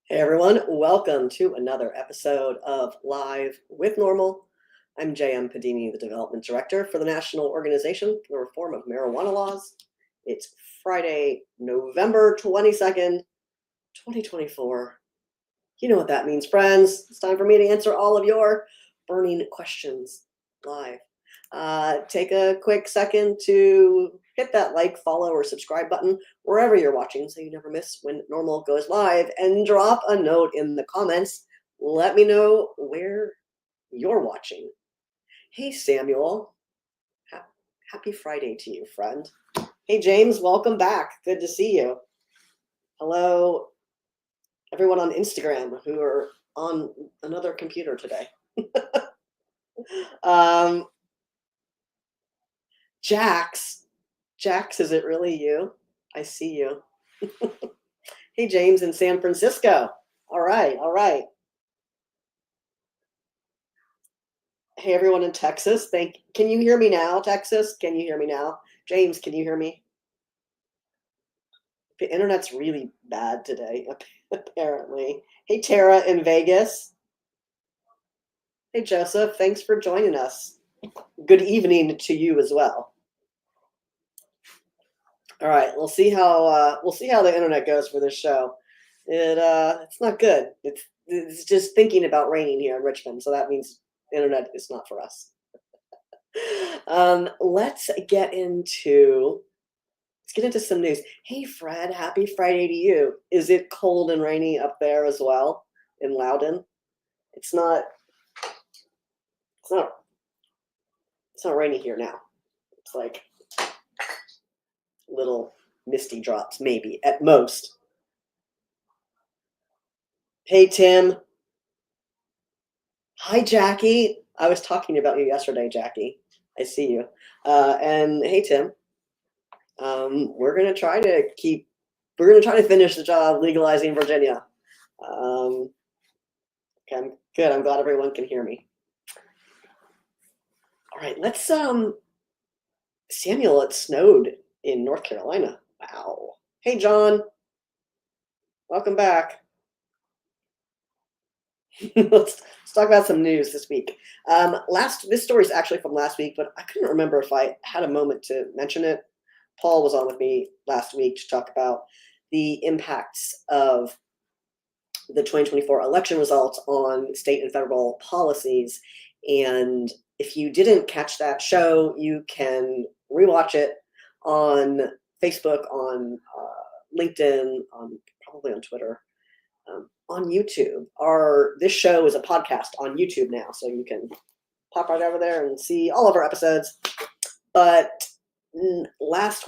Hey everyone, welcome to another episode of Live with Normal. I'm J.M. Padini, the Development Director for the National Organization for the Reform of Marijuana Laws. It's Friday, November 22nd, 2024. You know what that means, friends. It's time for me to answer all of your burning questions live. Take a quick second to hit that like, follow, or subscribe button wherever you're watching so you never miss when Normal goes live, and drop a note in the comments. Let me know where you're watching. Hey, Samuel. Happy Friday to you, friend. Hey, James. Welcome back. Good to see you. Hello, everyone on Instagram who are on another computer today. um, Jax, is it really you? I see you. Hey, James in San Francisco. All right, all right. Hey, everyone in Texas. Can you hear me now, Texas? Can you hear me now? James, can you hear me? The internet's really bad today, apparently. Hey, Tara in Vegas. Hey, Joseph. Thanks for joining us. Good evening to you as well. All right, we'll see how the internet goes for this show. It's not good. It's just thinking about raining here in Richmond, so that means internet is not for us. Let's get into some news. Hey, Fred, happy Friday to you. Is it cold and rainy up there as well in Loudon? It's not. It's not. It's not rainy here now. It's like little misty drops, maybe at most. Hey, Tim. Hi, Jackie. I was talking about you yesterday, Jackie. I see you. And hey, Tim. We're gonna try to finish the job legalizing Virginia. Okay, I'm good. I'm glad everyone can hear me. All right, let's Samuel, it snowed in North Carolina. Wow. Hey, John. Welcome back. let's talk about some news this week. This story is actually from last week, but I couldn't remember if I had a moment to mention it. Paul was on with me last week to talk about the impacts of the 2024 election results on state and federal policies. And if you didn't catch that show, you can rewatch it on Facebook, on LinkedIn, probably on Twitter, on YouTube. This show is a podcast on YouTube now, so you can pop right over there and see all of our episodes. But last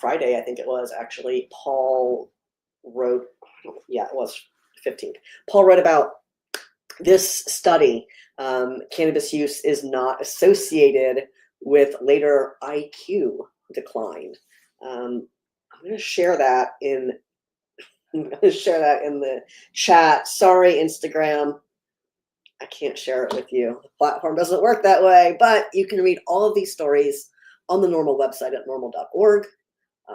Friday, I think it was actually, Paul wrote, it was 15th. Paul wrote about this study. Cannabis use is not associated with later IQ decline. I'm going to share that in the chat. Sorry, Instagram. I can't share it with you. The platform doesn't work that way, but you can read all of these stories on the NORML website at normal.org.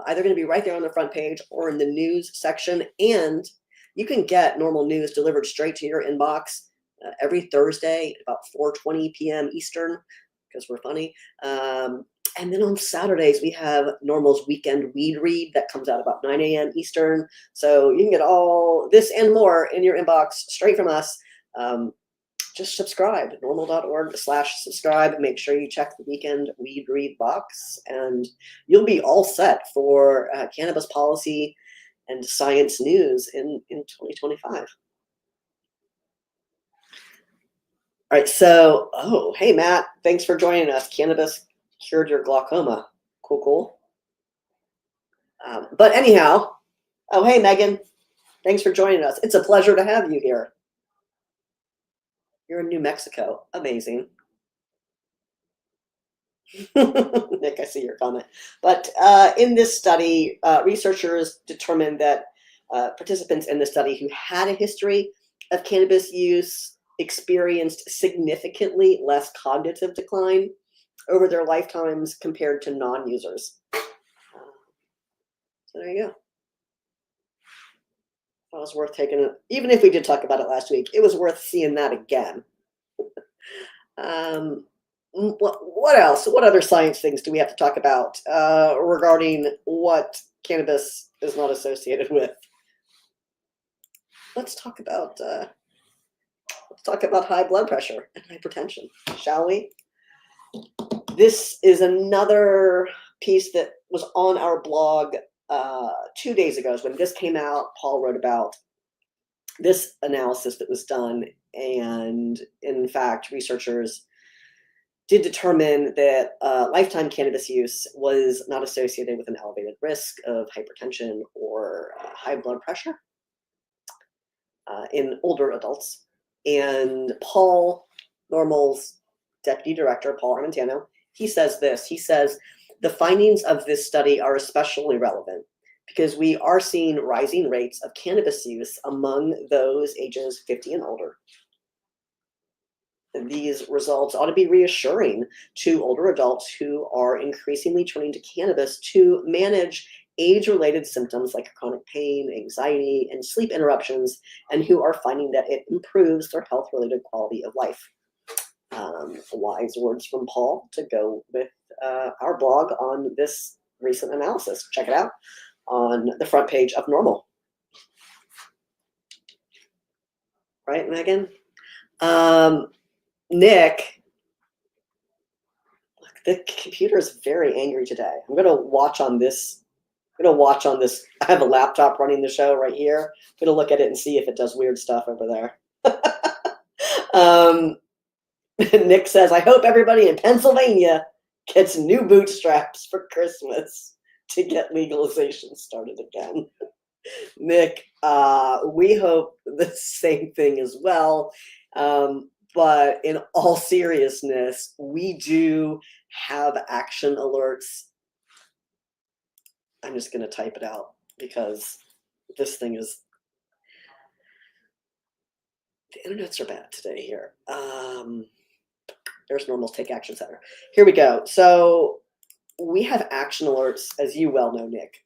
Either going to be right there on the front page or in the news section. And you can get NORML news delivered straight to your inbox every Thursday at about 4:20 p.m. Eastern, because we're funny. And then on Saturdays, we have NORML's Weekend Weed Read that comes out about 9 a.m. Eastern. So you can get all this and more in your inbox straight from us. Just subscribe, normal.org/subscribe. Make sure you check the Weekend Weed Read box, and you'll be all set for cannabis policy and science news in 2025. All right, so, hey, Matt, thanks for joining us. Cannabis cured your glaucoma. Cool. But anyhow, hey, Megan, thanks for joining us. It's a pleasure to have you here. You're in New Mexico. Amazing. Nick, I see your comment. But in this study, researchers determined that participants in the study who had a history of cannabis use experienced significantly less cognitive decline over their lifetimes compared to non-users. So there you go. That was worth taking. Even if we did talk about it last week, it was worth seeing that again. What else? What other science things do we have to talk about regarding what cannabis is not associated with? Let's talk about high blood pressure and hypertension, shall we? This is another piece that was on our blog 2 days ago. When this came out, Paul wrote about this analysis that was done, and in fact, researchers did determine that lifetime cannabis use was not associated with an elevated risk of hypertension or high blood pressure in older adults. And Paul, NORML's deputy director, Paul Armentano, he says this. He says, the findings of this study are especially relevant because we are seeing rising rates of cannabis use among those ages 50 and older. And these results ought to be reassuring to older adults who are increasingly turning to cannabis to manage age-related symptoms like chronic pain, anxiety, and sleep interruptions, and who are finding that it improves their health-related quality of life. Wise words from Paul to go with our blog on this recent analysis. Check it out on the front page of NORML. Right, Megan? Nick, look, the computer is very angry today. I'm going to watch on this. I have a laptop running the show right here. I'm going to look at it and see if it does weird stuff over there. Nick says, I hope everybody in Pennsylvania gets new bootstraps for Christmas to get legalization started again. Nick, we hope the same thing as well. But in all seriousness, we do have action alerts. I'm just going to type it out because this thing is, the internets are bad today here. There's NORML's Take Action Center. Here we go. So we have action alerts, as you well know, Nick,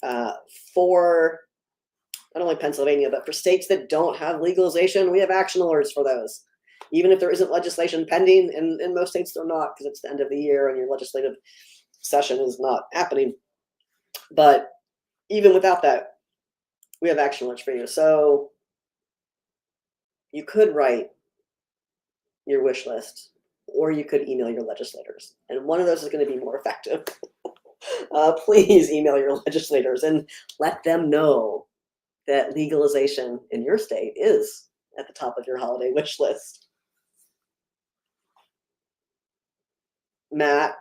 for not only Pennsylvania, but for states that don't have legalization, we have action alerts for those. Even if there isn't legislation pending, and in most states they're not because it's the end of the year and your legislative session is not happening. But even without that, we have action alerts for you. So you could write your wish list, or you could email your legislators. And one of those is going to be more effective. Please email your legislators and let them know that legalization in your state is at the top of your holiday wish list. Matt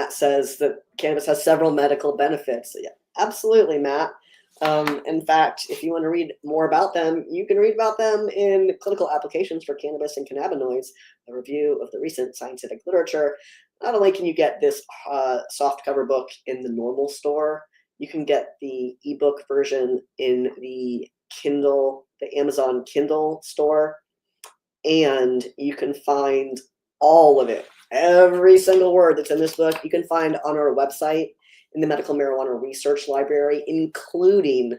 says that cannabis has several medical benefits. Yeah, absolutely, Matt. In fact, if you want to read more about them, you can read about them in Clinical Applications for Cannabis and Cannabinoids, a review of the recent scientific literature. Not only can you get this soft cover book in the NORML store, you can get the ebook version in the Amazon Kindle store, and you can find all of it. Every single word that's in this book, you can find on our website in the Medical Marijuana Research Library, including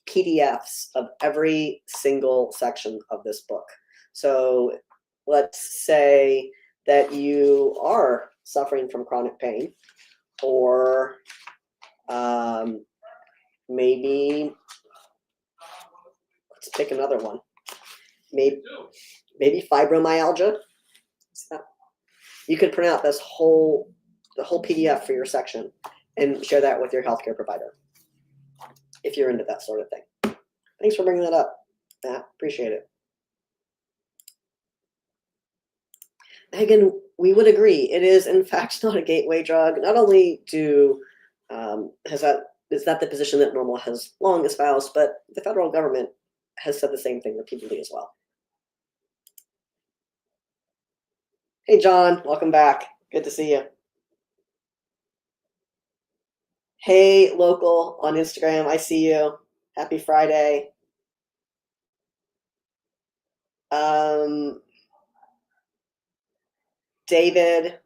PDFs of every single section of this book. So let's say that you are suffering from chronic pain, or maybe, let's pick another one. Maybe fibromyalgia. You could print out the whole PDF for your section and share that with your healthcare provider if you're into that sort of thing. Thanks for bringing that up, Matt. Appreciate it. Megan, we would agree. It is, in fact, not a gateway drug. Not only is that the position that NORML has long espoused, but the federal government has said the same thing repeatedly as well. Hey, John, welcome back. Good to see you. Hey, local on Instagram, I see you. Happy Friday. David.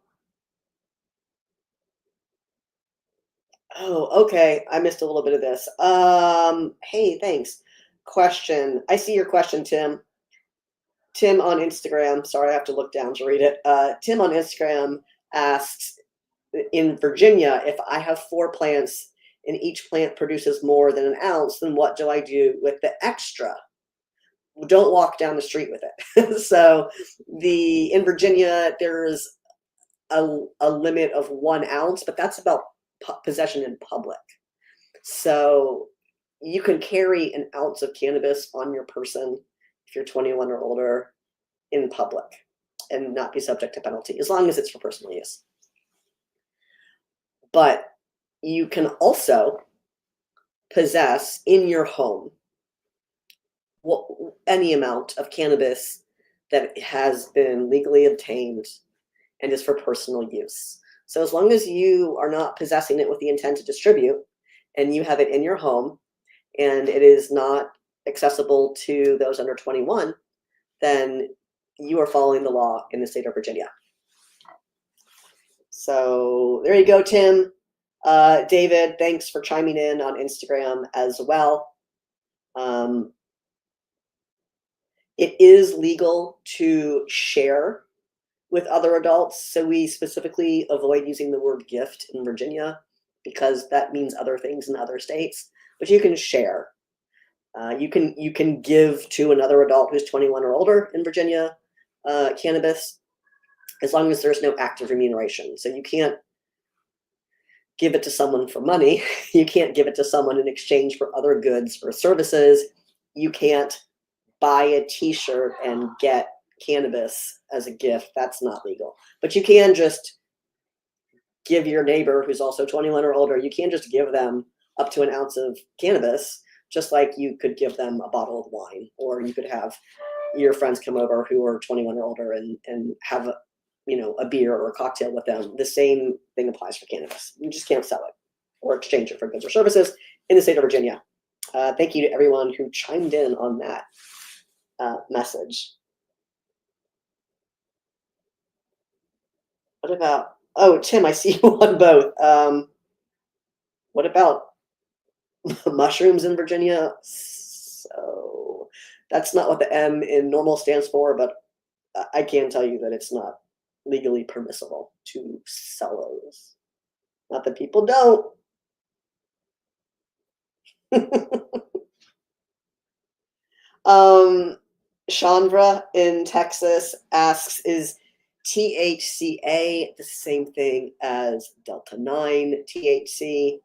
Oh, okay. I missed a little bit of this. Hey, thanks. question. I see your question, Tim. Tim on Instagram, sorry, I have to look down to read it. Tim on Instagram asks, in Virginia, if I have 4 plants and each plant produces more than an ounce, then what do I do with the extra? Don't walk down the street with it. So in Virginia, there's a limit of 1 ounce, but that's about possession in public. So you can carry an ounce of cannabis on your person if you're 21 or older in public and not be subject to penalty, as long as it's for personal use. But you can also possess in your home any amount of cannabis that has been legally obtained and is for personal use. So as long as you are not possessing it with the intent to distribute, and you have it in your home, and it is not accessible to those under 21, then you are following the law in the state of Virginia. So there you go, Tim. David, thanks for chiming in on Instagram as well. It is legal to share with other adults, so we specifically avoid using the word gift in Virginia because that means other things in other states. But you can share. You can give to another adult who's 21 or older in Virginia cannabis, as long as there's no active remuneration. So you can't give it to someone for money. You can't give it to someone in exchange for other goods or services. You can't buy a t-shirt and get cannabis as a gift. That's not legal. But you can just give your neighbor who's also 21 or older, you can just give them up to an ounce of cannabis, just like you could give them a bottle of wine, or you could have your friends come over who are 21 or older and have a beer or a cocktail with them. The same thing applies for cannabis. You just can't sell it or exchange it for goods or services in the state of Virginia. Thank you to everyone who chimed in on that message. What about, oh, Tim, I see you on both. What about mushrooms in Virginia? So that's not what the M in NORML stands for, but I can tell you that it's not legally permissible to sell those. Not that people don't. Chandra in Texas asks, is THCA the same thing as Delta 9 THC?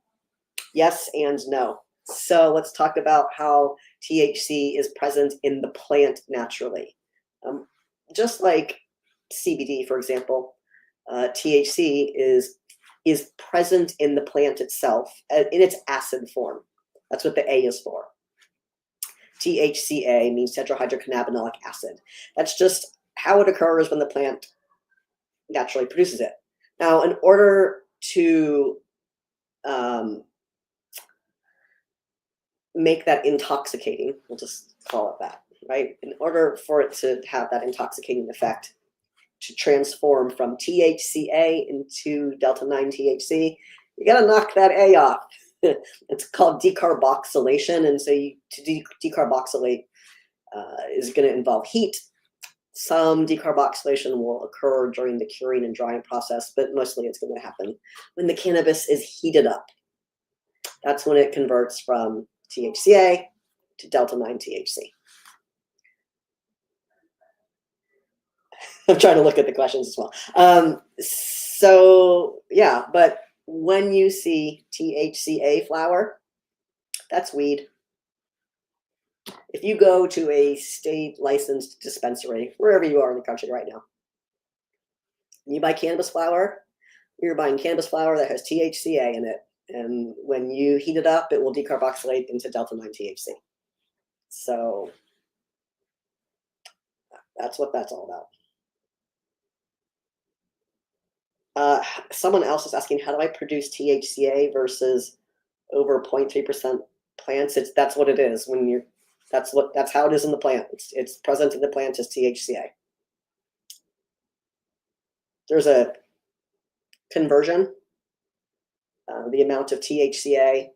Yes and no. So let's talk about how THC is present in the plant naturally. Just like CBD, for example, THC is present in the plant itself in its acid form. That's what the A is for. THCA means tetrahydrocannabinolic acid. That's just how it occurs when the plant naturally produces it. Now, in order to make that intoxicating, we'll just call it that, right? In order for it to have that intoxicating effect, to transform from THCA into Delta 9 THC, you got to knock that A off. It's called decarboxylation, and so to decarboxylate is going to involve heat. Some decarboxylation will occur during the curing and drying process, but mostly it's going to happen when the cannabis is heated up. That's when it converts from THCA to Delta 9 THC. I'm trying to look at the questions as well. So yeah, but when you see THCA flower, that's weed. If you go to a state licensed dispensary, wherever you are in the country right now, and you buy cannabis flower, you're buying cannabis flower that has THCA in it. And when you heat it up, it will decarboxylate into Delta 9 THC. So that's what that's all about. Someone else is asking, how do I produce THCA versus over 0.3% plants? That's what it is when you're. That's how it is in the plant. It's present in the plant as THCA. There's a conversion. The amount of THCA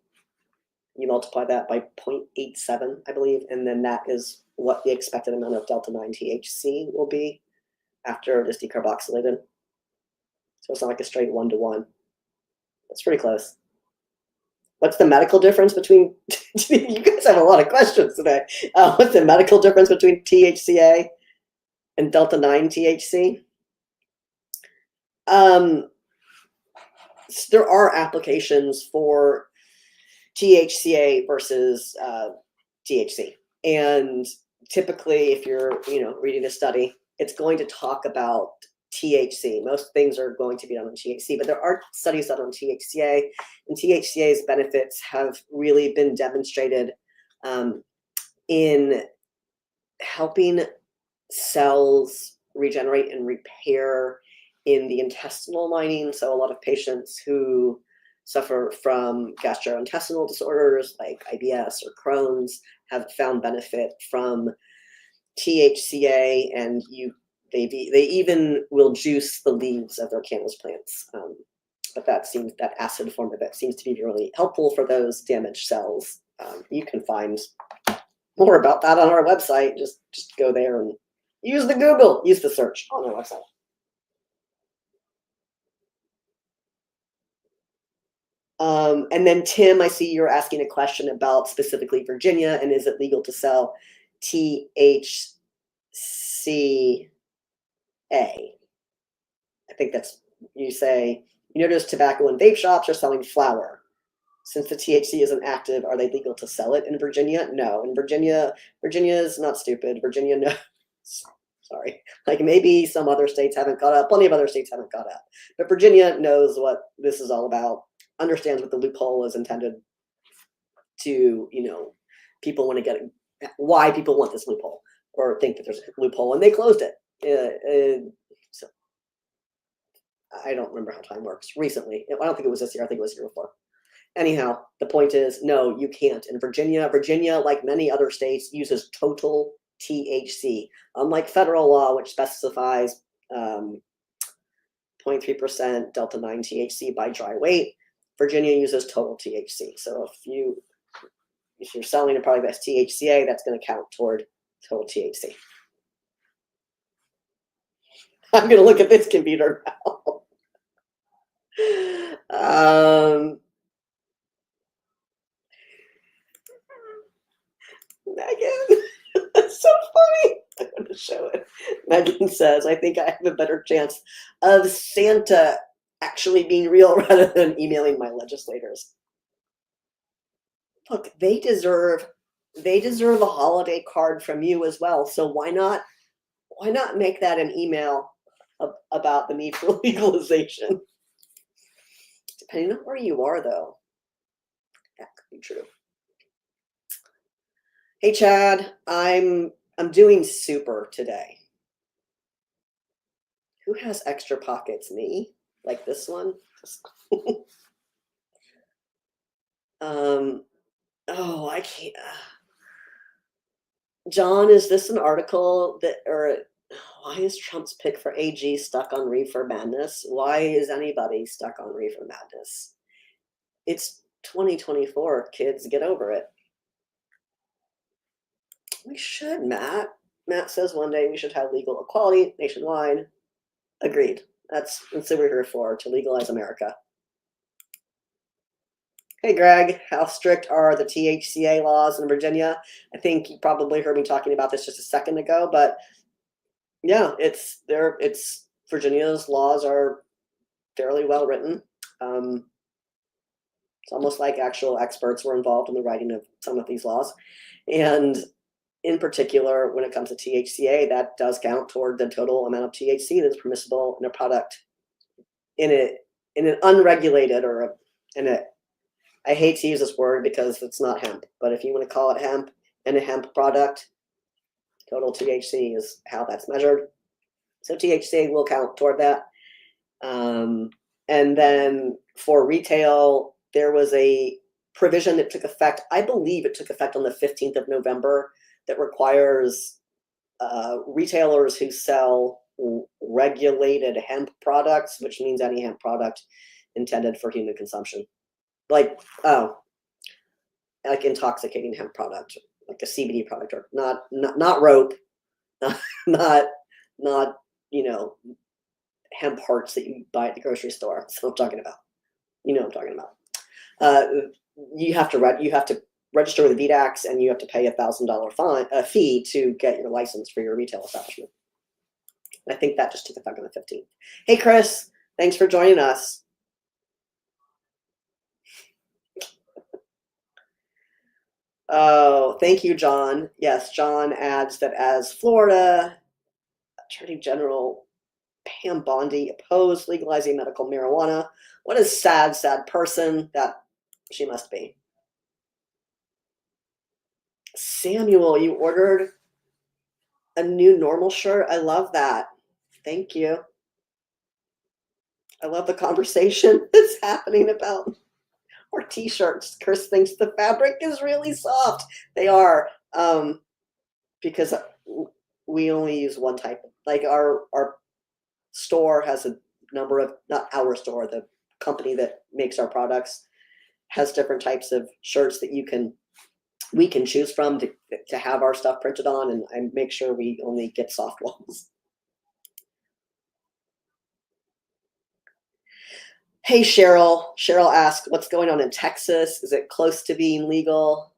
You multiply that by 0.87, I believe, and then that is what the expected amount of delta-9 THC will be after it is decarboxylated. So it's not like a straight 1-to-1. It's pretty close. What's the medical difference between, you guys have a lot of questions today. What's the medical difference between THCA and delta-9 THC? There are applications for THCA versus THC. And typically, if you're reading a study, it's going to talk about THC. Most things are going to be done on THC, but there are studies done on THCA, and THCA's benefits have really been demonstrated in helping cells regenerate and repair in the intestinal lining. So a lot of patients who suffer from gastrointestinal disorders like IBS or Crohn's have found benefit from THCA, and they even will juice the leaves of their cannabis plants. But that acid form of it seems to be really helpful for those damaged cells. You can find more about that on our website. Just go there and use the search on our website. And then Tim, I see you're asking a question about specifically Virginia, and is it legal to sell THCA? I think that's, you say, you notice tobacco and vape shops are selling flower. Since the THC isn't active, are they legal to sell it in Virginia? No. In Virginia is not stupid. Virginia knows. Sorry. Like maybe some other states haven't caught up. Plenty of other states haven't caught up. But Virginia knows what this is all about, understands what the loophole is intended to, people want to get it, why people want this loophole or think that there's a loophole, and they closed it. So I don't remember how time works. Recently, I don't think it was this year. I think it was the year before. Anyhow, the point is, no, you can't. In Virginia, like many other states, uses total THC. Unlike federal law, which specifies 0.3% delta-9 THC by dry weight, Virginia uses total THC. So if you're selling a product that's THCA, that's going to count toward total THC. I'm going to look at this computer now. Megan, that's so funny. I'm going to show it. Megan says, I think I have a better chance of Santa actually being real rather than emailing my legislators. Look, they deserve a holiday card from you as well. So why not make that an email about the need for legalization? Depending on where you are, though, that could be true. Hey, Chad, I'm doing super today. Who has extra pockets? Me? Like this one? Oh, I can't. John, is this an article or why is Trump's pick for AG stuck on reefer madness? Why is anybody stuck on reefer madness? It's 2024, kids, get over it. We should, Matt. Matt says one day we should have legal equality nationwide. Agreed. That's what we're here for, to legalize America. Hey, Greg, how strict are the THCA laws in Virginia? I think you probably heard me talking about this just a second ago, but yeah, Virginia's laws are fairly well written. It's almost like actual experts were involved in the writing of some of these laws. And in particular, when it comes to THCA, that does count toward the total amount of THC that is permissible in a product in an unregulated I hate to use this word because it's not hemp, but if you want to call it hemp and a hemp product, total THC is how that's measured. So THC will count toward that. And then for retail, there was a provision that took effect. I believe it took effect on the 15th of November that requires retailers who sell regulated hemp products, which means any hemp product intended for human consumption. Like, like intoxicating hemp product, like a CBD product, or not rope, not not hemp hearts that you buy at the grocery store. That's what I'm talking about. You know what I'm talking about. Uh, you have to register with the VDAX, and you have to pay $1,000 fee to get your license for your retail establishment. I think that just took effect on the 15th. Hey, Chris, thanks for joining us. Oh, thank you, John. Yes, John adds that as Florida Attorney General Pam Bondi opposed legalizing medical marijuana. What a sad, sad person that she must be. Samuel, you ordered a new NORML shirt. I love that. Thank you. I love the conversation that's happening about our t-shirts. Chris thinks the fabric is really soft. They are, because we only use one type. Like our store has a number of, not our store, the company that makes our products has different types of shirts that we can choose from to have our stuff printed on, and I make sure we only get soft ones. Hey, Cheryl. Cheryl asked, what's going on in Texas? Is it close to being legal?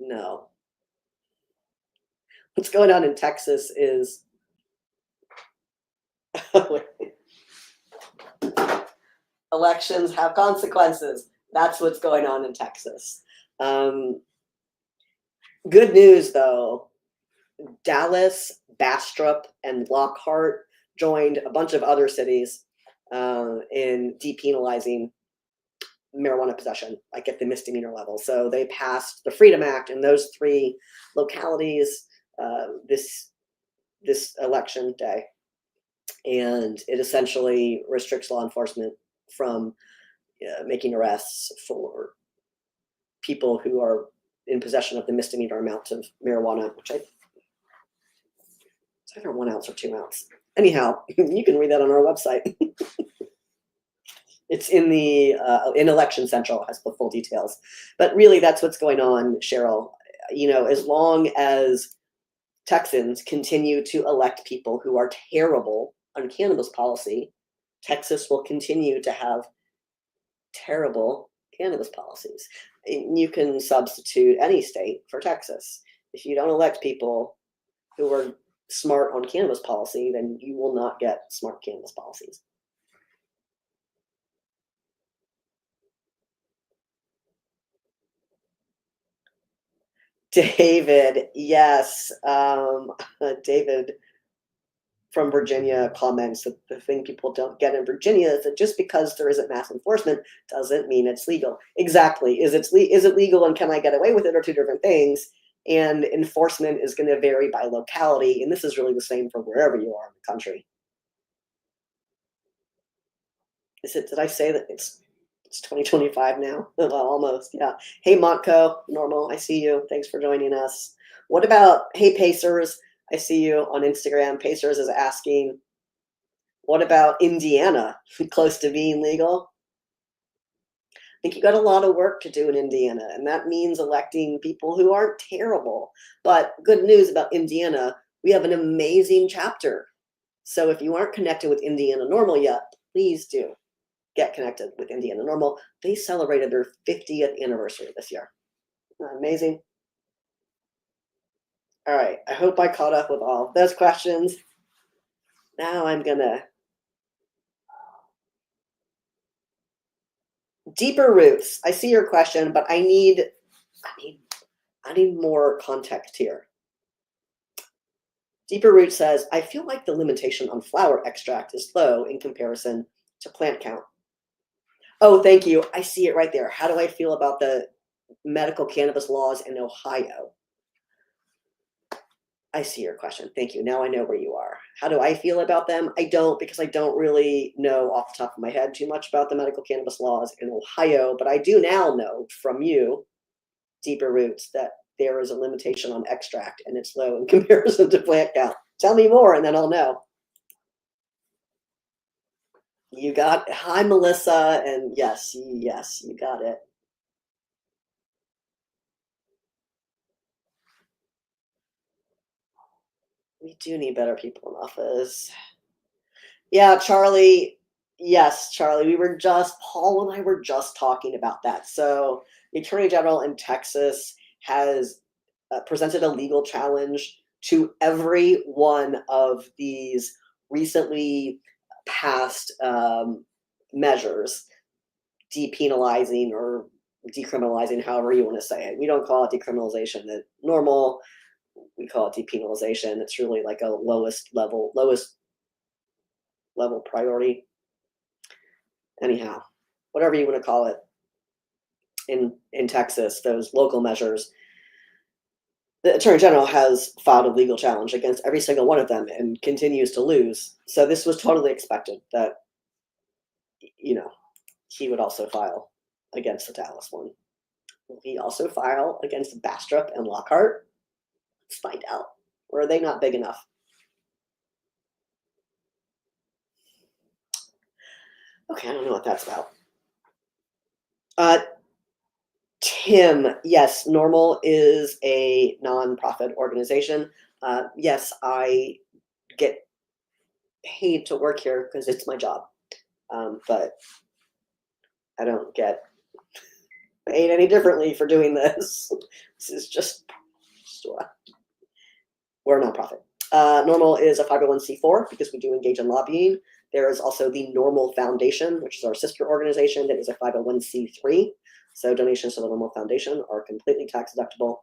No. What's going on in Texas is elections have consequences. That's what's going on in Texas. Good news, though. Dallas, Bastrop, and Lockhart joined a bunch of other cities in depenalizing marijuana possession, like at the misdemeanor level. So they passed the Freedom Act in those 3 localities this election day, and it essentially restricts law enforcement from making arrests for people who are in possession of the misdemeanor amount of marijuana, which it's either 1 ounce or 2 ounce. Anyhow, you can read that on our website. It's in the in Election Central, has the full details. But really, that's what's going on, Cheryl. As long as Texans continue to elect people who are terrible on cannabis policy, Texas will continue to have terrible cannabis policies. You can substitute any state for Texas. If you don't elect people who are smart on cannabis policy, then you will not get smart cannabis policies. David, yes. David from Virginia comments that the thing people don't get in Virginia is that just because there isn't mass enforcement doesn't mean it's legal. Exactly. Is it legal and can I get away with it are 2 different things. And enforcement is going to vary by locality. And this is really the same for wherever you are in the country. Did I say that it's 2025 now? Almost, yeah. Hey, Montco, NORML, I see you. Thanks for joining us. What about, hey, Pacers, I see you on Instagram. Pacers is asking, what about Indiana? Close to being legal? I think you got a lot of work to do in Indiana, and that means electing people who aren't terrible. But good news about Indiana, we have an amazing chapter. So if you aren't connected with Indiana NORML yet, please do get connected with Indiana NORML. They celebrated their 50th anniversary this year. Amazing. All right, I hope I caught up with all of those questions. Now I'm gonna deeper roots. I see your question, but I need more context here. Deeper Root says, I feel like the limitation on flower extract is low in comparison to plant count. Oh, thank you. I see it right there. How do I feel about the medical cannabis laws in Ohio? I see your question. Thank you. Now I know where you are. How do I feel about them? I don't, because I don't really know off the top of my head too much about the medical cannabis laws in Ohio, but I do now know from you, Deeper Roots, that there is a limitation on extract and it's low in comparison to plant count. Tell me more and then I'll know. You got, hi, Melissa, and yes, you got it. We do need better people in office. Yeah, Charlie. Yes, Charlie. Paul and I were just talking about that. So the Attorney General in Texas has presented a legal challenge to every one of these recently passed measures, depenalizing or decriminalizing, however you want to say it. We don't call it decriminalization at NORML. We call it depenalization. It's really like a lowest level priority. Anyhow, whatever you want to call it in Texas, those local measures, the Attorney General has filed a legal challenge against every single one of them and continues to lose. So this was totally expected that, he would also file against the Dallas one. Will he also file against Bastrop and Lockhart? Let's find out. Or are they not big enough? Okay, I don't know what that's about. Tim, yes, NORML is a nonprofit organization. Yes, I get paid to work here because it's my job, but I don't get paid any differently for doing this. This is just we're a nonprofit. NORML is a 501c4 because we do engage in lobbying. There is also the NORML Foundation, which is our sister organization that is a 501c3. So donations to the NORML Foundation are completely tax deductible.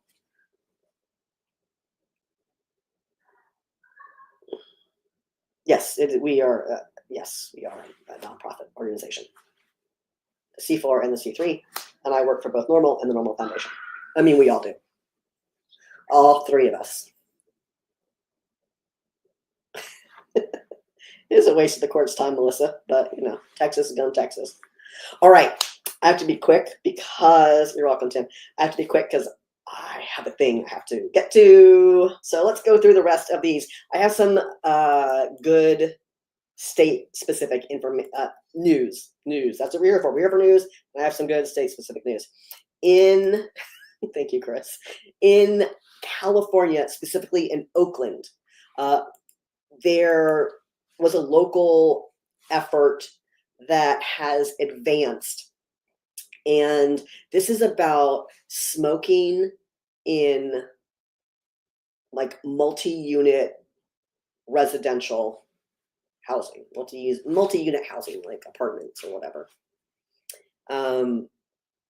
Yes, we are a nonprofit organization. The C4 and the C3, and I work for both NORML and the NORML Foundation. I mean, we all do. All three of us. It is a waste of the court's time, Melissa, but Texas is going to Texas. All right, I have to be quick because you're welcome, Tim. I have to be quick because I have a thing I have to get to. So let's go through the rest of these. I have some good state-specific news. That's what we're here for. We're here for news, and I have some good state-specific news. Thank you, Chris. In California, specifically in Oakland, there was a local effort that has advanced, and this is about smoking in like multi-unit residential housing, multi-unit housing, like apartments or whatever. And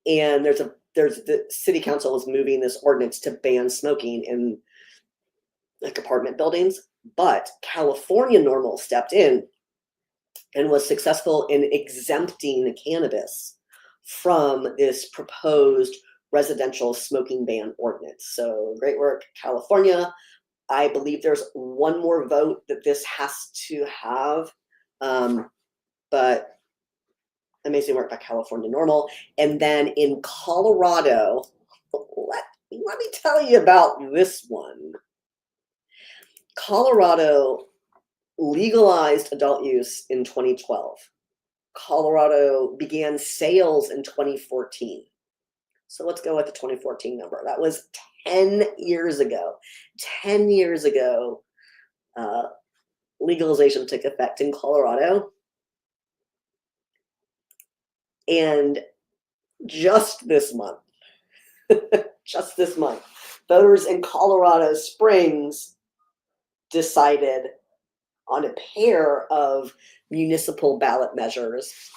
the city council is moving this ordinance to ban smoking in like apartment buildings, but California NORML stepped in and was successful in exempting cannabis from this proposed residential smoking ban ordinance. So great work, California. I believe there's one more vote that this has to have, but amazing work by California NORML. And then in Colorado, let me tell you about this one. Colorado legalized adult use in 2012. Colorado began sales in 2014. So let's go with the 2014 number. That was 10 years ago. 10 years ago, legalization took effect in Colorado. And just this month, voters in Colorado Springs decided on a pair of municipal ballot measures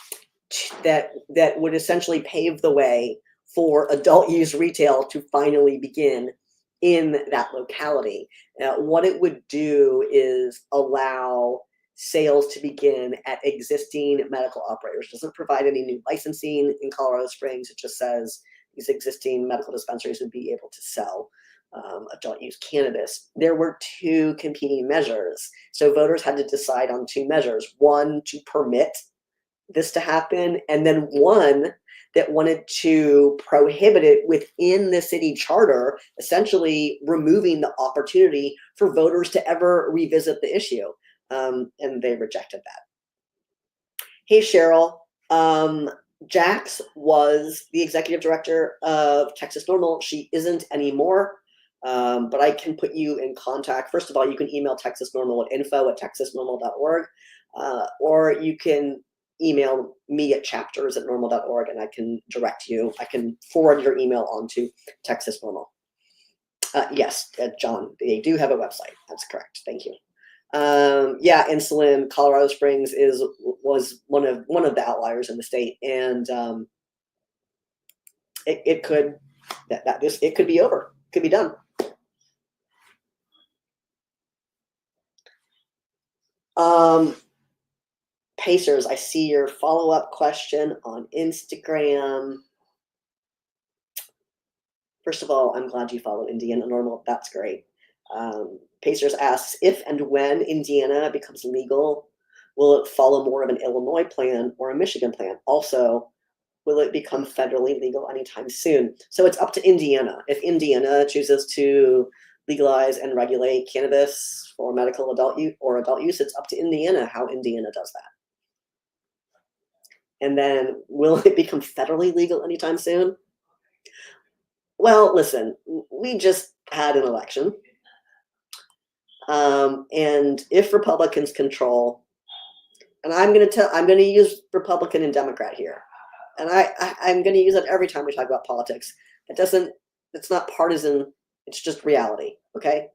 that would essentially pave the way for adult use retail to finally begin in that locality. What it would do is allow sales to begin at existing medical operators. It doesn't provide any new licensing in Colorado Springs. It just says these existing medical dispensaries would be able to sell adult use cannabis. There were two competing measures. So voters had to decide on two measures, one to permit this to happen, and then one that wanted to prohibit it within the city charter, essentially removing the opportunity for voters to ever revisit the issue. And they rejected that. Hey, Cheryl. Jax was the executive director of Texas NORML. She isn't anymore. But I can put you in contact. First of all, you can email TexasNormal at info@texasnormal.org, or you can email me at chapters@normal.org, and I can direct you. I can forward your email on to Texas Normal. Yes, John, they do have a website. That's correct. Thank you. Yeah, insulin. Colorado Springs was one of the outliers in the state, and it could it could be over. It could be done. Pacers, I see your follow-up question on Instagram. First of all, I'm glad you follow Indiana NORML. That's great. Pacers asks, if and when Indiana becomes legal, will it follow more of an Illinois plan or a Michigan plan? Also, will it become federally legal anytime soon? So it's up to Indiana. If Indiana chooses to legalize and regulate cannabis for medical adult use, it's up to Indiana how Indiana does that. And then will it become federally legal anytime soon? Well, listen, we just had an election. And if Republicans control, and I'm going to use Republican and Democrat here. And I'm going to use it every time we talk about politics. It's not partisan. It's just reality. Okay.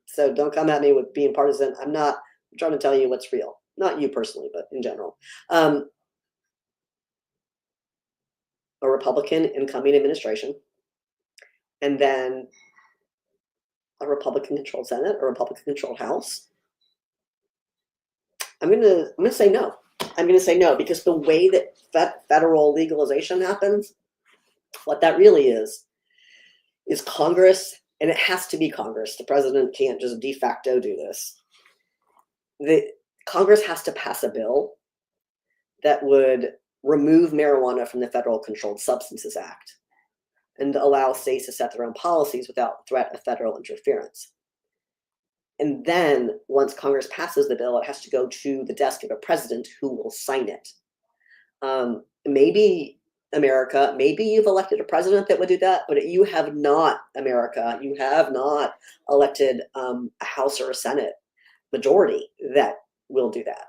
So don't come at me with being partisan. I'm trying to tell you what's real. Not you personally, but in general. A Republican incoming administration, and then a Republican-controlled Senate, a Republican-controlled House. I'm gonna say no. I'm gonna say no, because the way that federal legalization happens, what that really is Congress, and it has to be Congress. The president can't just de facto do this. The Congress has to pass a bill that would remove marijuana from the Federal Controlled Substances Act and allow states to set their own policies without threat of federal interference. And then once Congress passes the bill, it has to go to the desk of a president who will sign it. Maybe America, maybe you've elected a president that would do that, but you have not, America. You have not elected a House or a Senate majority that will do that.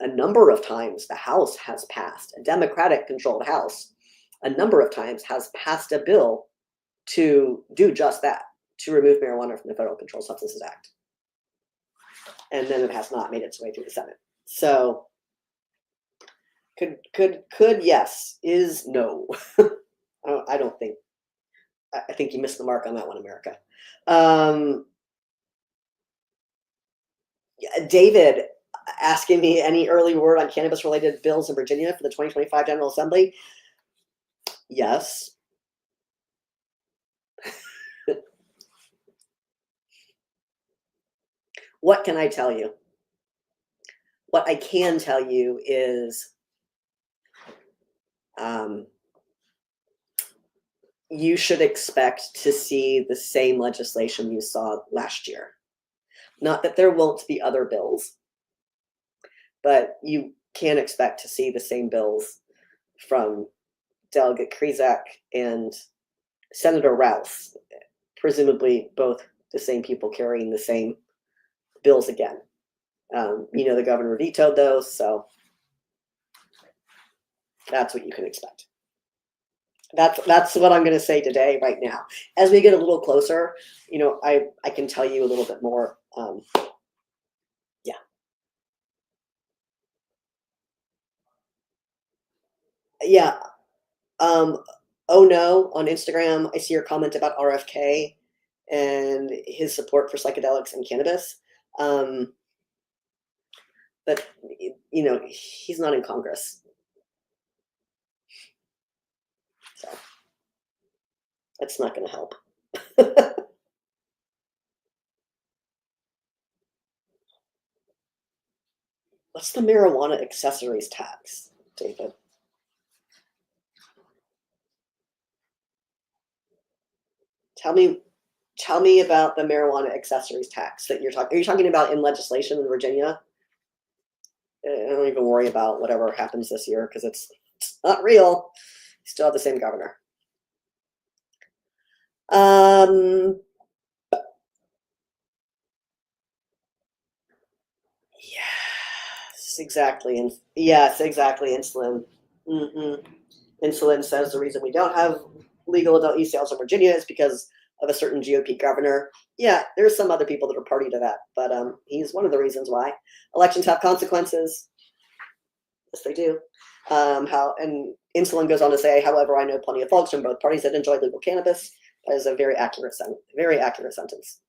A number of times the House has passed, a Democratic-controlled House, a number of times has passed a bill to do just that, to remove marijuana from the Federal Controlled Substances Act. And then it has not made its way through the Senate. So could yes, is no. I don't think, I think you missed the mark on that one, America. David asking me any early word on cannabis-related bills in Virginia for the 2025 General Assembly. Yes. What can I tell you? What I can tell you is you should expect to see the same legislation you saw last year. Not that there won't be other bills, but you can expect to see the same bills from Delegate Krizak and Senator Rouse, presumably both the same people carrying the same bills again. The governor vetoed those, so that's what you can expect. That's what I'm going to say today, right now. As we get a little closer, I can tell you a little bit more. Yeah. Yeah. Oh no, on Instagram, I see your comment about RFK and his support for psychedelics and cannabis. But he's not in Congress. So that's not going to help. What's the marijuana accessories tax, David? Tell me about the marijuana accessories tax that you're talking. Are you talking about in legislation in Virginia? I don't even worry about whatever happens this year because it's not real. You still have the same governor. Yes, exactly. And yes, exactly. Insulin. hmm Insulin says the reason we don't have legal adult use sales in Virginia is because of a certain GOP governor. Yeah, there's some other people that are party to that, but he's one of the reasons why elections have consequences. Yes, they do. How and insulin goes on to say, however, I know plenty of folks from both parties that enjoy legal cannabis. That is a very accurate sentence.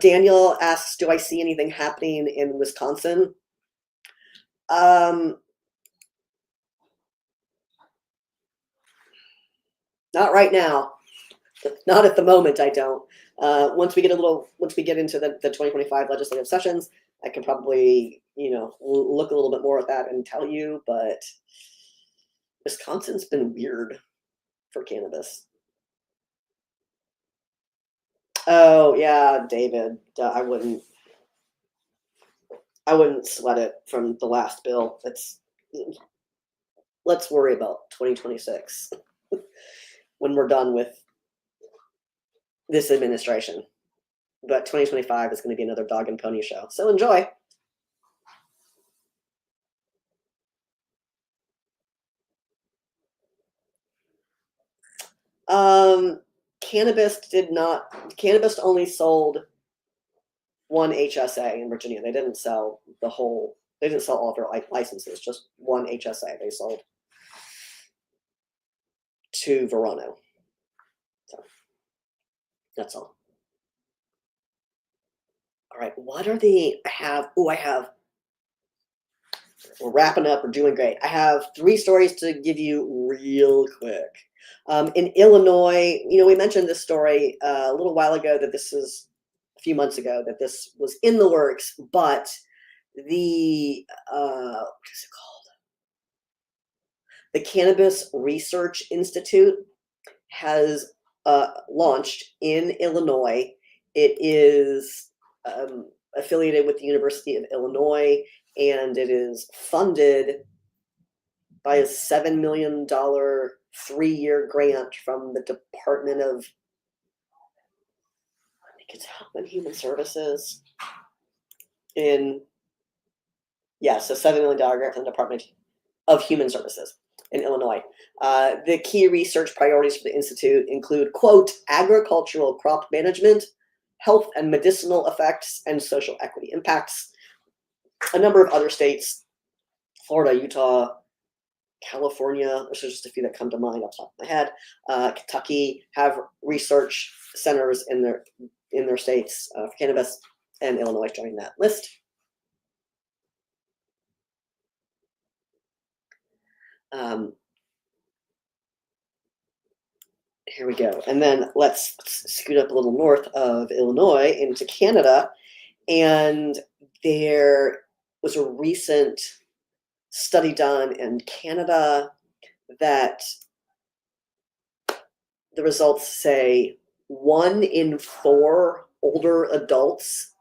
Daniel asks, do I see anything happening in Wisconsin? Not right now. Not at the moment, I don't. Once we get into the 2025 legislative sessions, I can probably, look a little bit more at that and tell you, but Wisconsin's been weird for cannabis. Oh yeah, David, I wouldn't sweat it from the last bill. Let's worry about 2026 when we're done with this administration. But 2025 is going to be another dog and pony show. So enjoy. Cannabis only sold one HSA in Virginia. They didn't sell all of their licenses, just one HSA they sold to Verano. So that's all. All right, we're wrapping up, we're doing great. I have 3 stories to give you real quick. In Illinois, we mentioned this story a little while ago, that this is a few months ago, that this was in the works, but the, what is it called? The Cannabis Research Institute has launched in Illinois. It is affiliated with the University of Illinois, and it is funded by a $7 million 3-year grant from the Department of, I think it's Health and Human Services. So $7 million grant from the Department of Human Services in Illinois. The key research priorities for the Institute include, quote, agricultural crop management, health and medicinal effects, and social equity impacts. A number of other states, Florida, Utah, California, those are just a few that come to mind off the top of my head. Kentucky have research centers in their states for cannabis, and Illinois joining that list. Here we go. And then let's scoot up a little north of Illinois into Canada. And there was a recent study done in Canada that the results say 1 in 4 older adults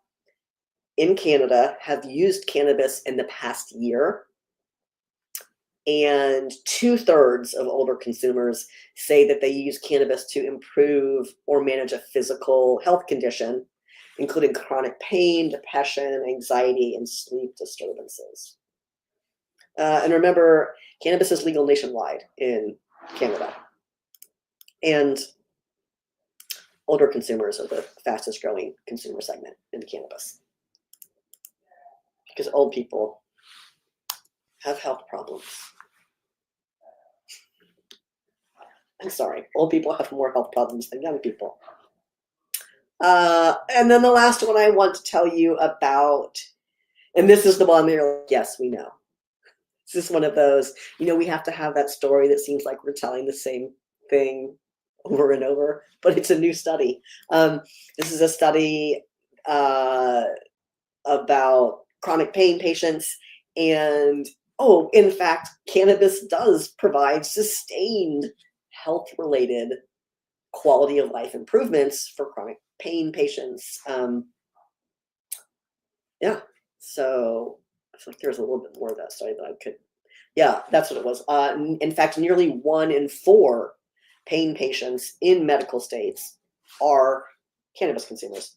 in Canada have used cannabis in the past year. And 2/3 of older consumers say that they use cannabis to improve or manage a physical health condition, including chronic pain, depression, anxiety, and sleep disturbances. And remember, cannabis is legal nationwide in Canada. And older consumers are the fastest growing consumer segment in cannabis, because old people have health problems. I'm sorry, old people have more health problems than young people. And then the last one I want to tell you about, and this is the one where you're like, yes, we know. This is one of those, we have to have that story that seems like we're telling the same thing over and over, but it's a new study. This is a study about chronic pain patients, and in fact, cannabis does provide sustained health-related quality of life improvements for chronic pain patients. So I feel like there's a little bit more of that study that I could. Yeah, that's what it was. In fact, nearly 1 in 4 pain patients in medical states are cannabis consumers.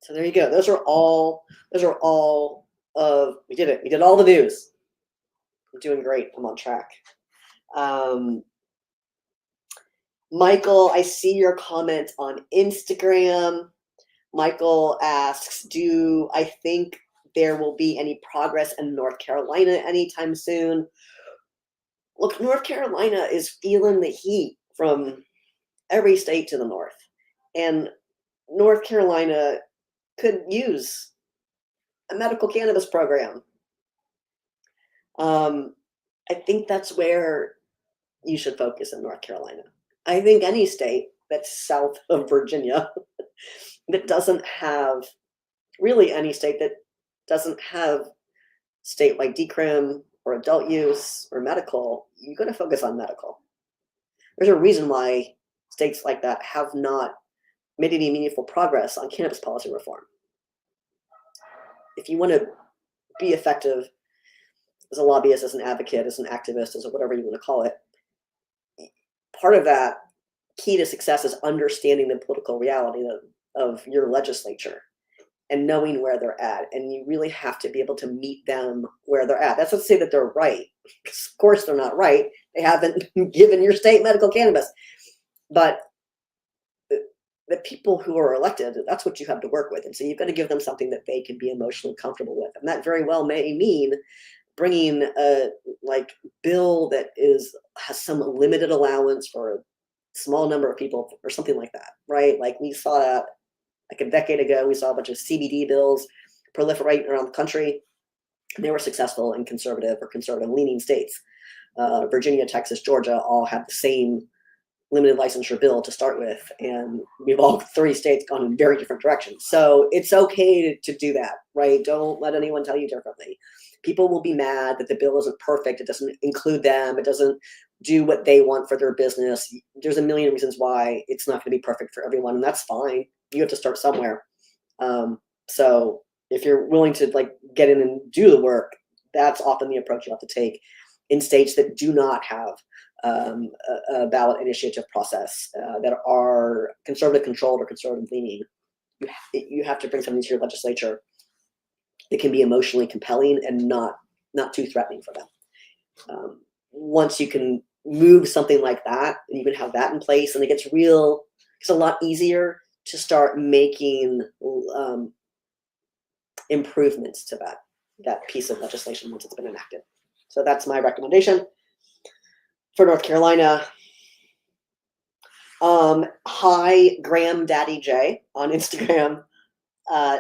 So there you go. Those are all of, we did it. We did all the news. I'm doing great. I'm on track. Michael, I see your comment on Instagram. Michael asks, do I think there will be any progress in North Carolina anytime soon? Look, North Carolina is feeling the heat from every state to the north. And North Carolina could use a medical cannabis program. I think that's where you should focus in North Carolina. I think any state that's south of Virginia that doesn't have, really any state that doesn't have statewide decrim or adult use or medical, you got to focus on medical. There's a reason why states like that have not made any meaningful progress on cannabis policy reform. If you want to be effective as a lobbyist, as an advocate, as an activist, as whatever you want to call it, part of that key to success is understanding the political reality of your legislature and knowing where they're at. And you really have to be able to meet them where they're at. That's not to say that they're right. Of course they're not right. They haven't given your state medical cannabis. But the people who are elected, that's what you have to work with. And so you've got to give them something that they can be emotionally comfortable with. And that very well may mean bringing a bill that has some limited allowance for a small number of people or something like that, right? Like we saw that like a decade ago. We saw a bunch of CBD bills proliferate around the country. And they were successful in conservative or conservative-leaning states. Virginia, Texas, Georgia all had the same limited licensure bill to start with, and we've all three states gone in very different directions. So it's okay to do that, right? Don't let anyone tell you differently. People will be mad that the bill isn't perfect. It doesn't include them. It doesn't do what they want for their business. There's a million reasons why it's not going to be perfect for everyone, and that's fine. You have to start somewhere. So if you're willing to get in and do the work, that's often the approach you have to take in states that do not have a ballot initiative process, that are conservative controlled or conservative leaning. You have to bring something to your legislature that can be emotionally compelling and not too threatening for them. Once you can move something like that, and you can have that in place, and it's a lot easier to start making improvements to that piece of legislation once it's been enacted. So that's my recommendation for North Carolina. Hi, Graham Daddy J on Instagram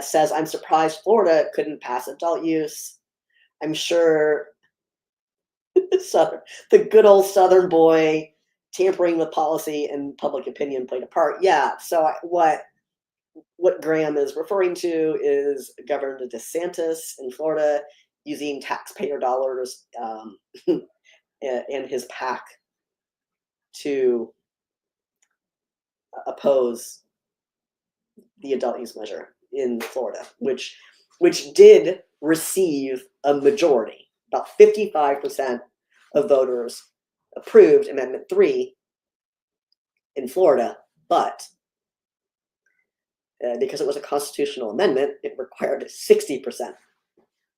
says, I'm surprised Florida couldn't pass adult use. I'm sure the good old Southern boy tampering with policy and public opinion played a part. Yeah, so what Graham is referring to is Governor DeSantis in Florida using taxpayer dollars and his PAC to oppose the adult use measure in Florida, which did receive a majority. About 55% of voters approved Amendment 3 in Florida, but because it was a constitutional amendment, it required 60%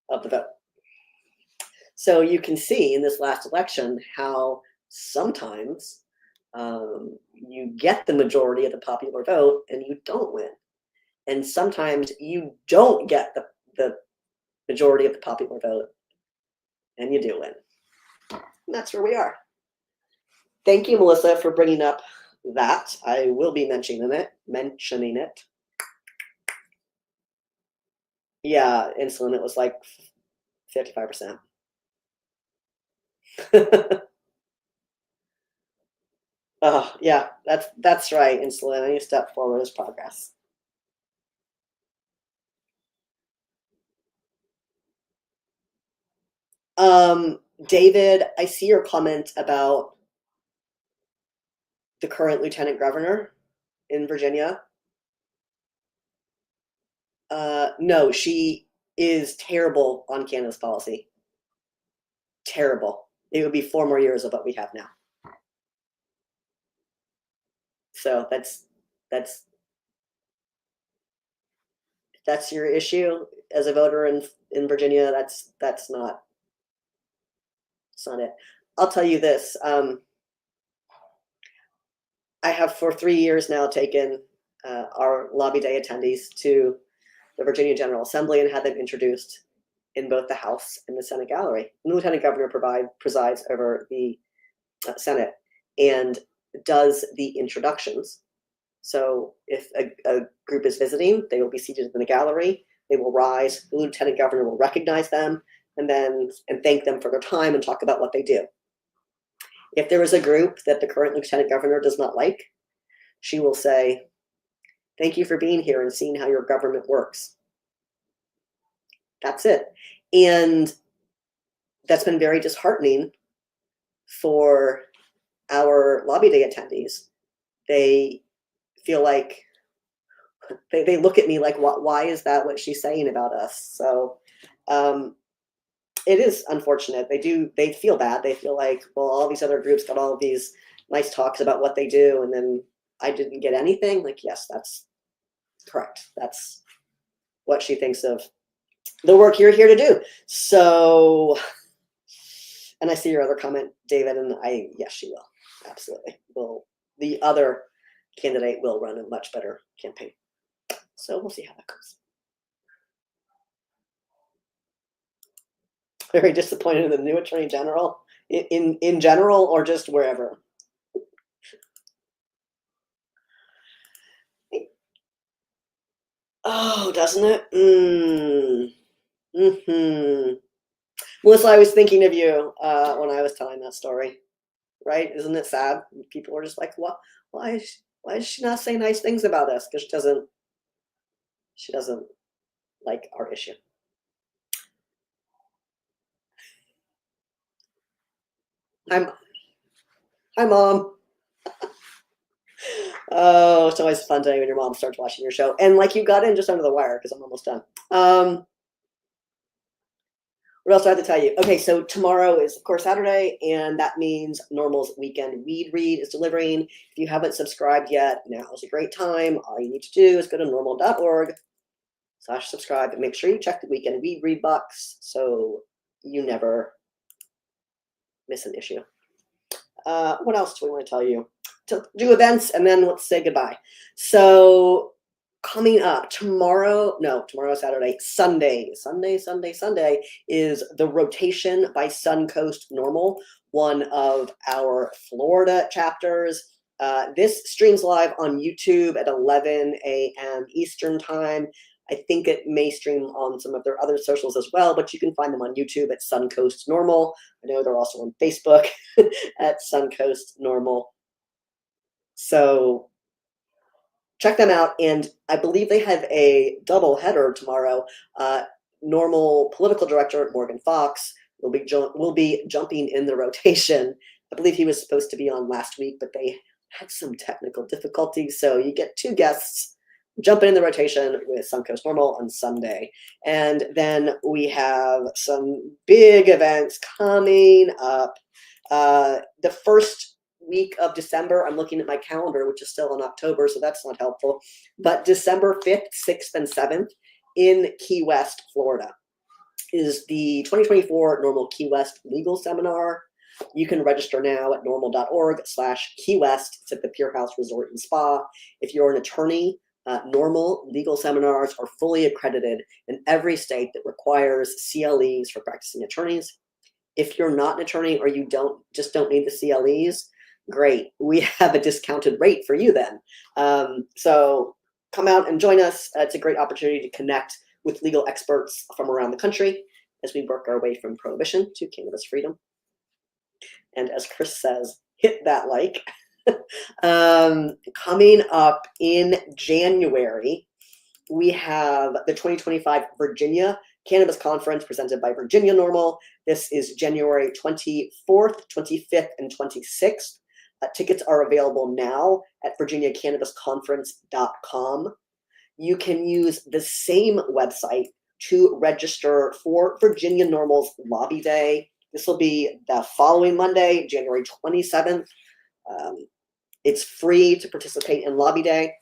of the vote. So you can see in this last election how sometimes you get the majority of the popular vote and you don't win. And sometimes you don't get the majority of the popular vote and you do win. And that's where we are. Thank you, Melissa, for bringing up that. I will be mentioning it. Yeah, insulin, it was like 55%. Oh, yeah, that's right, insulin. Any step forward is progress. David, I see your comment about the current lieutenant governor in Virginia. No, she is terrible on cannabis policy. Terrible. it would be 4 more years of what we have now. So that's your issue as a voter in Virginia. That's not it. I'll tell you this. I have for 3 years now taken our lobby day attendees to the Virginia General Assembly and had them introduced in both the House and the Senate gallery. And the Lieutenant Governor presides over the Senate and does the introductions. So if a group is visiting, they will be seated in the gallery. They will rise. The Lieutenant Governor will recognize them and thank them for their time and talk about what they do. If there is a group that the current Lieutenant Governor does not like, she will say, "Thank you for being here and seeing how your government works." That's it. And that's been very disheartening for our lobby day attendees. They feel like they look at me like, why is that what she's saying about us? So it is unfortunate. They feel bad. They feel like, well, all these other groups got all these nice talks about what they do, and then I didn't get anything. Like, yes, that's correct. That's what she thinks of the work you're here to do. So, and I see your other comment, David, and yes, she will. Absolutely. The other candidate will run a much better campaign. So we'll see how that goes. Very disappointed in the new Attorney General in general, or just wherever. Oh, doesn't it? Melissa, I was thinking of you when I was telling that story. Right? Isn't it sad? People are just like, what? Why does she not say nice things about us? Because she doesn't like our issue. Hi, Mom. Oh, it's always a fun day when your mom starts watching your show. And like, you got in just under the wire because I'm almost done. What else do I have to tell you? Okay, so tomorrow is, of course, Saturday, and that means NORML's weekend weed read is delivering. If you haven't subscribed yet, now is a great time. All you need to do is go to norml.org/subscribe and make sure you check the weekend weed read box so you never miss an issue. What else do we want to tell you? To do events, and then let's say goodbye. So coming up tomorrow Saturday, Sunday is the rotation by Suncoast NORML, one of our Florida chapters. This streams live on YouTube at 11 a.m. Eastern time. I think it may stream on some of their other socials as well, but you can find them on YouTube at Suncoast NORML. I know they're also on Facebook at Suncoast NORML. So check them out, and I believe they have a double header tomorrow. NORML political director Morgan Fox will be jumping in the rotation. I believe he was supposed to be on last week, but they had some technical difficulties, so you get 2 guests jumping in the rotation with Suncoast NORML on Sunday. And then we have some big events coming up. The first week of December, I'm looking at my calendar, which is still in October, so that's not helpful. But December 5th, 6th, and 7th in Key West, Florida, is the 2024 NORML Key West Legal Seminar. You can register now at norml.org/Key West. It's at the Pier House Resort and Spa. If you're an attorney, NORML legal seminars are fully accredited in every state that requires CLEs for practicing attorneys. If you're not an attorney or you don't need the CLEs, great. We have a discounted rate for you then. So come out and join us. It's a great opportunity to connect with legal experts from around the country as we work our way from prohibition to cannabis freedom. And as Chris says, hit that like. Coming up in January, we have the 2025 Virginia Cannabis Conference presented by Virginia NORML. This is January 24th, 25th, and 26th. Tickets are available now at virginiacannabisconference.com. You can use the same website to register for Virginia NORML's Lobby Day This will be the following Monday, January 27th. It's free to participate in Lobby Day,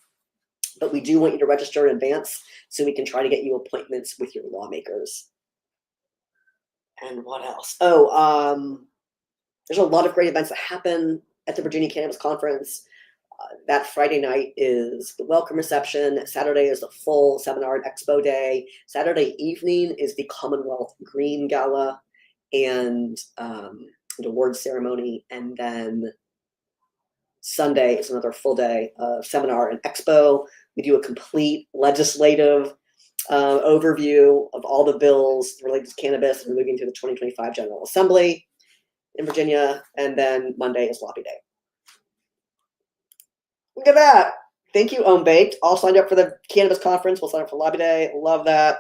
but we do want you to register in advance so we can try to get you appointments with your lawmakers. And what else? There's a lot of great events that happen at the Virginia Cannabis Conference. That Friday night is the welcome reception. Saturday is the full seminar and expo day. Saturday evening is the Commonwealth Green Gala and an award ceremony. And then Sunday is another full day of seminar and expo. We do a complete legislative overview of all the bills related to cannabis and moving to the 2025 General Assembly in Virginia. And then Monday is Lobby Day. Look at that. Thank you, Own Baked. All signed up for the Cannabis Conference. We'll sign up for Lobby Day. Love that.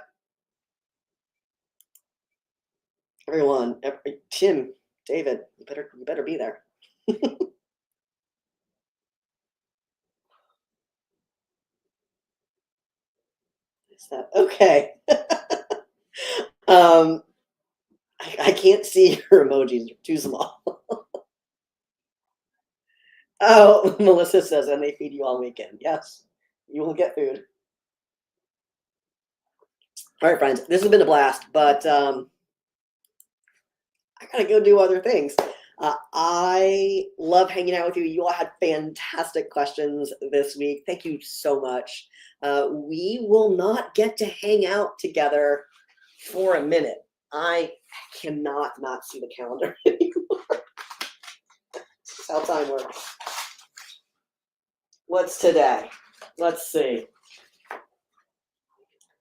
Everyone, Tim, David, you better be there. Is that okay? I can't see your emojis. They're too small. Oh, Melissa says, and they feed you all weekend. Yes, you will get food. All right, friends, this has been a blast, but I gotta go do other things. I love hanging out with you. You all had fantastic questions this week. Thank you so much. We will not get to hang out together for a minute. I cannot not see the calendar anymore. That's how time works. What's today? Let's see.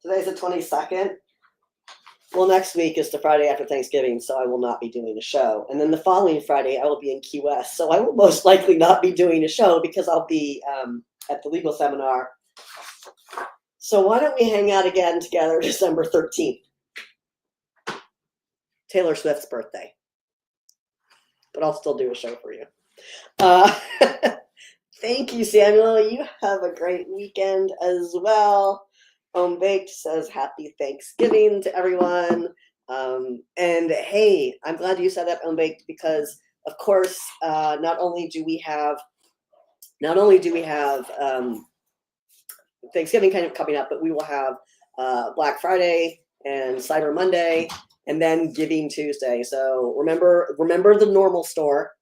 Today's the 22nd. Well, next week is the Friday after Thanksgiving, so I will not be doing a show. And then the following Friday, I will be in Key West. So I will most likely not be doing a show because I'll be at the legal seminar. So why don't we hang out again together December 13th? Taylor Swift's birthday. But I'll still do a show for you. Thank you, Samuel. You have a great weekend as well. Baked says happy Thanksgiving to everyone. And hey, I'm glad you said that, Baked, because of course, not only do we have Thanksgiving kind of coming up, but we will have Black Friday and Cyber Monday, and then Giving Tuesday. So remember the NORML store.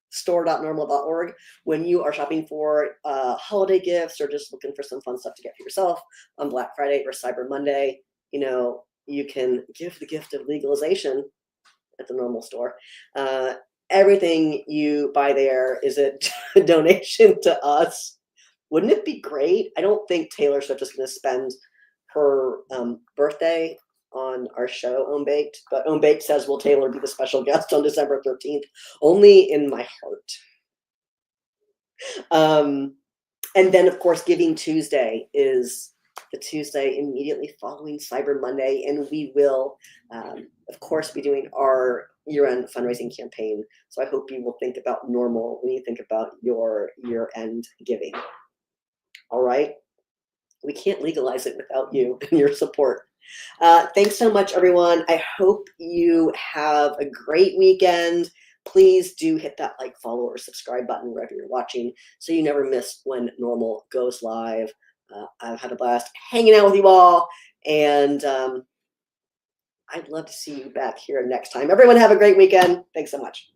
store.norml.org when you are shopping for holiday gifts or just looking for some fun stuff to get for yourself on Black Friday or Cyber Monday. You know, you can give the gift of legalization at the NORML store. Everything you buy there is a donation to us. Wouldn't it be great? I don't think Taylor Swift is going to spend her birthday on our show, Own Baked, but Own Baked says, will Taylor be the special guest on December 13th? Only in my heart. And then, of course, Giving Tuesday is the Tuesday immediately following Cyber Monday, and we will, of course, be doing our year-end fundraising campaign. So I hope you will think about NORML when you think about your year-end giving. All right? We can't legalize it without you and your support. Thanks so much, everyone. I hope you have a great weekend. Please do hit that like, follow, or subscribe button wherever you're watching so you never miss when NORML goes live. I've had a blast hanging out with you all, and I'd love to see you back here next time. Everyone have a great weekend. Thanks so much.